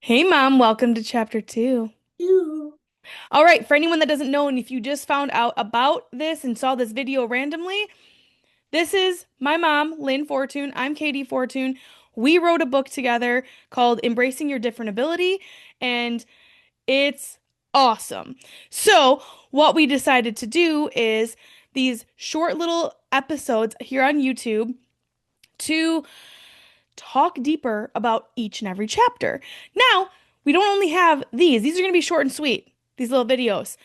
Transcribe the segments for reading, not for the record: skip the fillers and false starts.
Hey, Mom, welcome to chapter two. You. All right, for anyone that doesn't know, and if you just found out about this and saw this video randomly, this is my mom, Lynn Fortun. I'm Katie Fortun. We wrote a book together called Embracing Your Different Ability, and it's awesome. So, what we decided to do is these short little episodes here on YouTube to talk deeper about each and every chapter. Now, we don't only have these are going to be short and sweet, these little videos.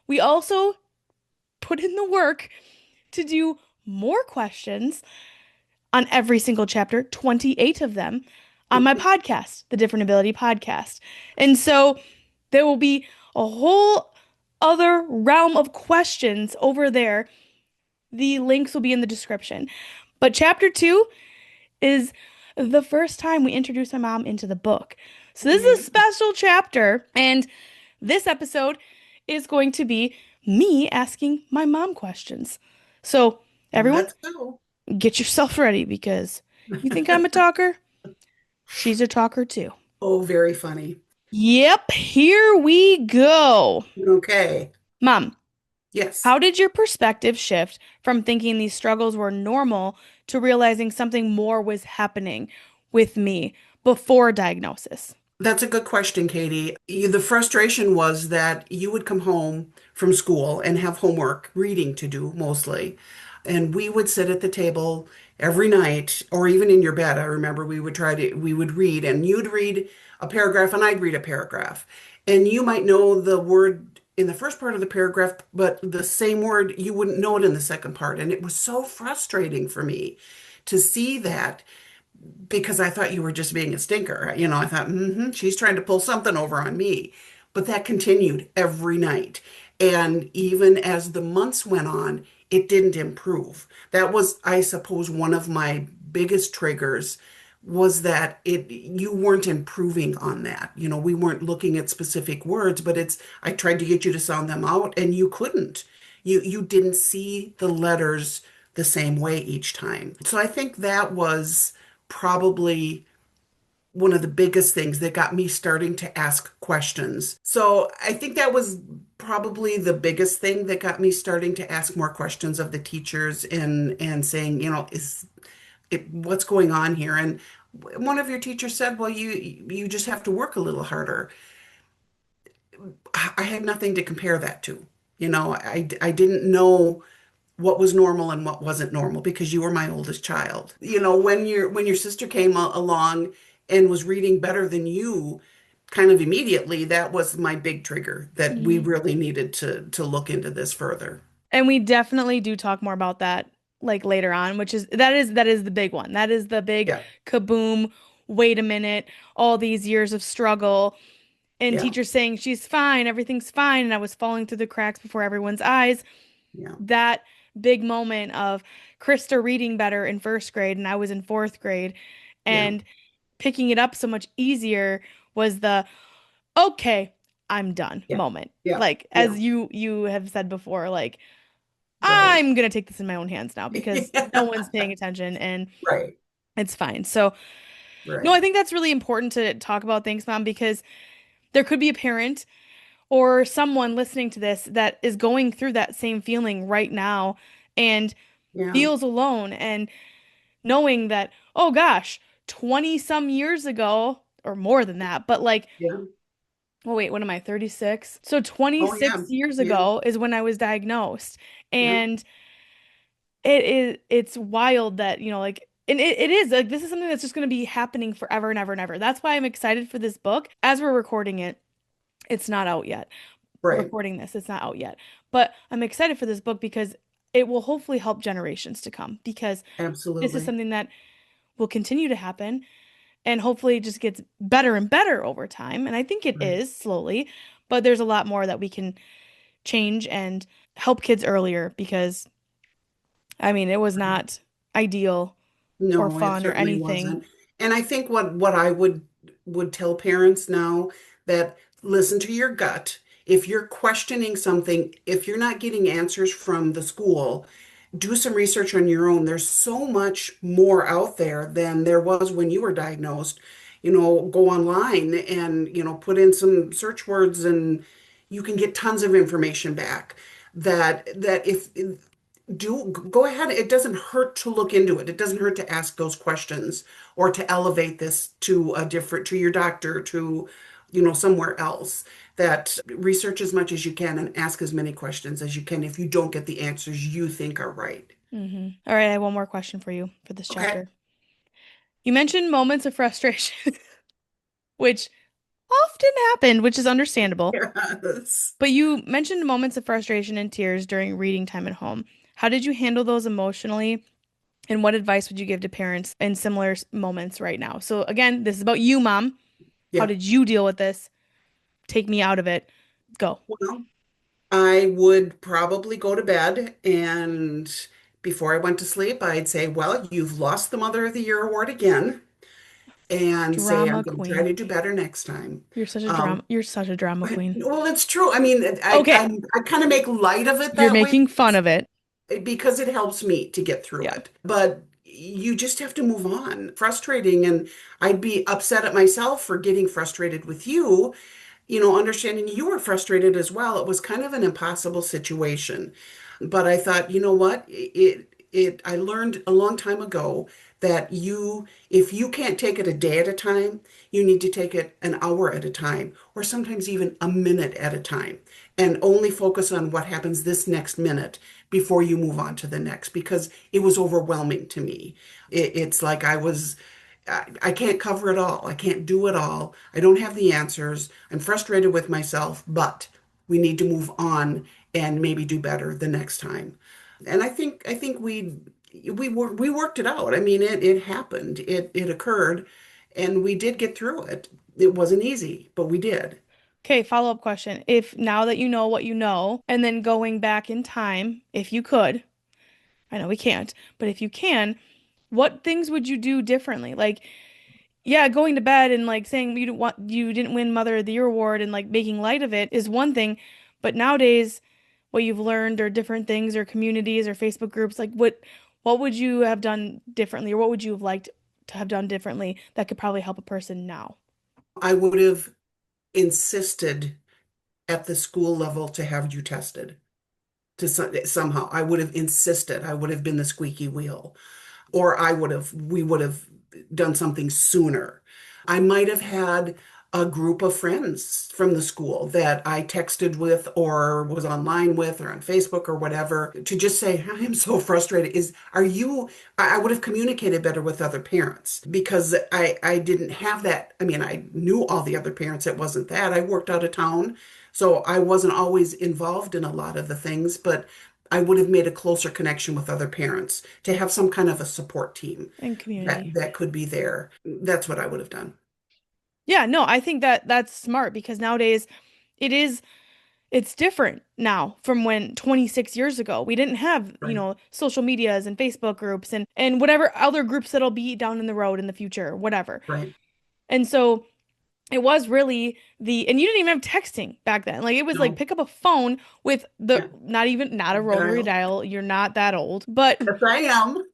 We also put in the work to do more questions on every single chapter, 28 of them, on my podcast, the Different Ability Podcast. And so there will be a whole other realm of questions over there. The links will be in the description. But chapter two is the first time we introduce my mom into the book. So this is a Yeah, special chapter, and this episode is going to be me asking my mom questions. So everyone, let's go. get yourself ready because you think I'm a talker? She's a talker too. Oh, very funny. Yep, here we go. Okay. Mom, Yes. how did your perspective shift from thinking these struggles were normal to realizing something more was happening with me before diagnosis? That's a good question, Katie. The frustration was that you would come home from school and have homework, reading to do mostly. And we would sit at the table every night, or even in your bed. I remember we would read, and you'd read a paragraph, and I'd read a paragraph. And you might know the word in the first part of the paragraph, but the same word, you wouldn't know it in the second part. And it was so frustrating for me to see that because I thought you were just being a stinker. I thought, she's trying to pull something over on me. But that continued every night. And even as the months went on, it didn't improve. That was, I suppose, one of my biggest triggers was that you weren't improving on that. We weren't looking at specific words, but I tried to get you to sound them out and you couldn't. You didn't see the letters the same way each time. So I think that was probably one of the biggest things that got me starting to ask questions. So I think that was probably the biggest thing that got me starting to ask more questions of the teachers and saying, is it what's going on here? And one of your teachers said, well, you just have to work a little harder. I had nothing to compare that to. I didn't know what was normal and what wasn't normal because you were my oldest child. When your sister came along and was reading better than you, kind of immediately, that was my big trigger that we Mhm. really needed to look into this further. And we definitely do talk more about that like later on, which is that is the big one. That is the big Yeah, kaboom. Wait a minute, all these years of struggle and yeah, teachers saying she's fine, everything's fine, and I was falling through the cracks before everyone's eyes. yeah, That big moment of Krista reading better in first grade and I was in fourth grade yeah, and picking it up so much easier was the okay, I'm done yeah, moment. yeah, Like yeah, as you have said before, like right. I'm gonna take this in my own hands now because no one's paying attention and Right, it's fine. So, no, I right, think that's really important to talk about things, Mom, because there could be a parent or someone listening to this that is going through that same feeling right now and yeah, feels alone and knowing that, oh gosh, 20 some years ago, or more than that, but like, yeah. oh wait, what am I, 36? So Oh, yeah, 26 years yeah, ago is when I was diagnosed. yeah, And it's wild that, like, and it is like this is something that's just going to be happening forever and ever and ever. That's why I'm excited for this book. As we're recording it, it's not out yet. right. Recording this, it's not out yet. But I'm excited for this book because it will hopefully help generations to come because this is Absolutely. something that will continue to happen and hopefully it just gets better and better over time. And I think it Right, is slowly, but there's a lot more that we can change and help kids earlier because I mean, it was right. not ideal or No, it fun or certainly anything. wasn't. And I think what I would tell parents now that listen to your gut. If you're questioning something, if you're not getting answers from the school, do some research on your own. There's so much more out there than there was when you were diagnosed. Go online and, put in some search words and you can get tons of information back that if do go ahead. It doesn't hurt to look into it. It doesn't hurt to ask those questions or to elevate this to to your doctor, to, somewhere else. That research as much as you can and ask as many questions as you can if you don't get the answers you think are right. All right, I have one more question for you for this Okay. chapter. You mentioned moments of frustration, which often happened, which is understandable. Yes. But you mentioned moments of frustration and tears during reading time at home. How did you handle those emotionally? And what advice would you give to parents in similar moments right now? So, again, this is about you, Mom. How Yeah. did you deal with this? Take me out of it. Go. Well, I would probably go to bed, and before I went to sleep, I'd say, well, you've lost the Mother of the Year award again, and say, I'm Drama going to try queen. to do better next time. You're such a drama. Um, You're such a drama queen. well, it's true. I mean, Okay, I kind of make light of it you're that way making fun of it. because it helps me to get through Yeah. it. But you just have to move on. Frustrating, and I'd be upset at myself for getting frustrated with you, understanding you were frustrated as well. It was kind of an impossible situation. But I thought, you know what? I learned a long time ago that if you can't take it a day at a time, you need to take it an hour at a time, or sometimes even a minute at a time, and only focus on what happens this next minute before you move on to the next, because it was overwhelming to me. It's like I can't cover it all. I can't do it all. I don't have the answers. I'm frustrated with myself, but we need to move on and maybe do better the next time. And I think we worked it out. I mean, it happened. It occurred, and we did get through it. It wasn't easy, but we did. Okay, follow-up question. If now that you know what you know, and then going back in time, if you could, I know we can't, but if you can, what things would you do differently? Like, yeah, going to bed and like saying you didn't win Mother of the Year award and like making light of it is one thing, but nowadays what you've learned or different things or communities or Facebook groups, like what would you have done differently or what would you have liked to have done differently that could probably help a person now? I would have insisted at the school level to have you tested somehow. I would have insisted. I would have been the squeaky wheel, or we would have done something sooner. I might have had a group of friends from the school that I texted with or was online with or on Facebook or whatever to just say, I'm so frustrated. I would have communicated better with other parents because I didn't have that. I mean, I knew all the other parents. It wasn't that. I worked out of town, so I wasn't always involved in a lot of the things, but I would have made a closer connection with other parents to have some kind of a support team And community. that could be there. That's what I would have done. Yeah, no, I think that that's smart because nowadays it is it's different now from when 26 years ago. We didn't have, Right, social medias and Facebook groups and whatever other groups that'll be down in the road in the future, whatever. right. And so it was really and you didn't even have texting back then. Like it was like No, pick up a phone with yeah, not a rotary dial. dial. You're not that old. But Yes, I am.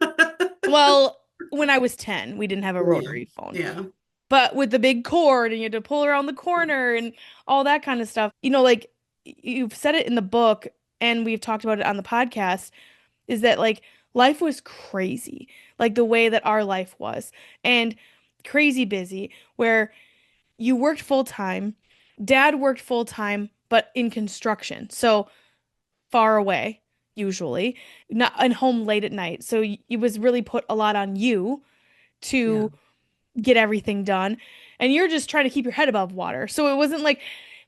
well, when I was 10, we didn't have a Yeah, rotary phone. yeah, But with the big cord and you had to pull around the corner and all that kind of stuff. Like you've said it in the book and we've talked about it on the podcast, is that like life was crazy, like the way that our life was, and crazy busy, where you worked full time, dad worked full time, but in construction, so far away, usually, not and home late at night. So it was really put a lot on you yeah, to get everything done. And you're just trying to keep your head above water. So it wasn't like,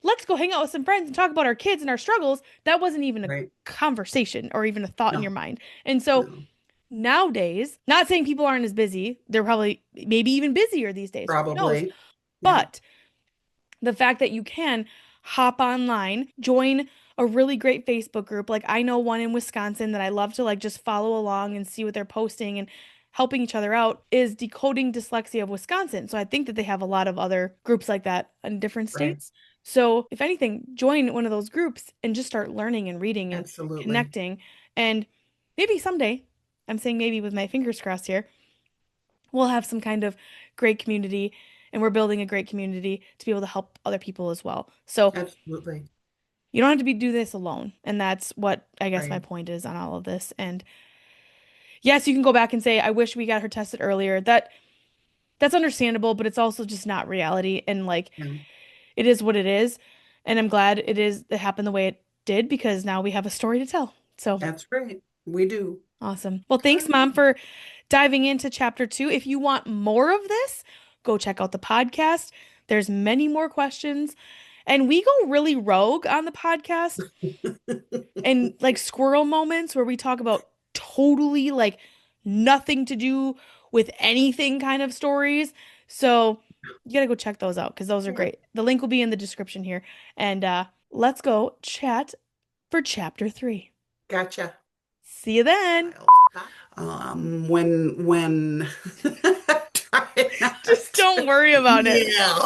let's go hang out with some friends and talk about our kids and our struggles. That wasn't even a right. conversation or even a thought in your No, mind. And so no, nowadays, not saying people aren't as busy, they're probably maybe even busier these days. Who knows? probably. Yeah, But the fact that you can hop online, join a really great Facebook group. Like I know one in Wisconsin that I love to like just follow along and see what they're posting and helping each other out is Decoding Dyslexia of Wisconsin. So I think that they have a lot of other groups like that in different right. states. So if anything, join one of those groups and just start learning and reading and Absolutely. connecting. And maybe someday, I'm saying maybe with my fingers crossed here, we'll have some kind of great community and we're building a great community to be able to help other people as well. So Absolutely. you don't have to do this alone. And that's what I guess my Right. point is on all of this. And yes, you can go back and say, I wish we got her tested earlier. That's understandable, but it's also just not reality. And like Yeah, it is what it is. And I'm glad it happened the way it did because now we have a story to tell. So that's right. We do. awesome. Well, thanks, Mom, Good. for diving into chapter 2. If you want more of this, go check out the podcast. There's many more questions. And we go really rogue on the podcast and like squirrel moments where we talk about totally like nothing to do with anything kind of stories. So you gotta go check those out because those are Yeah, great. The link will be in the description here. And let's go chat for chapter 3. gotcha. See you then. Child. When try not Just to. don't worry about it. Yeah.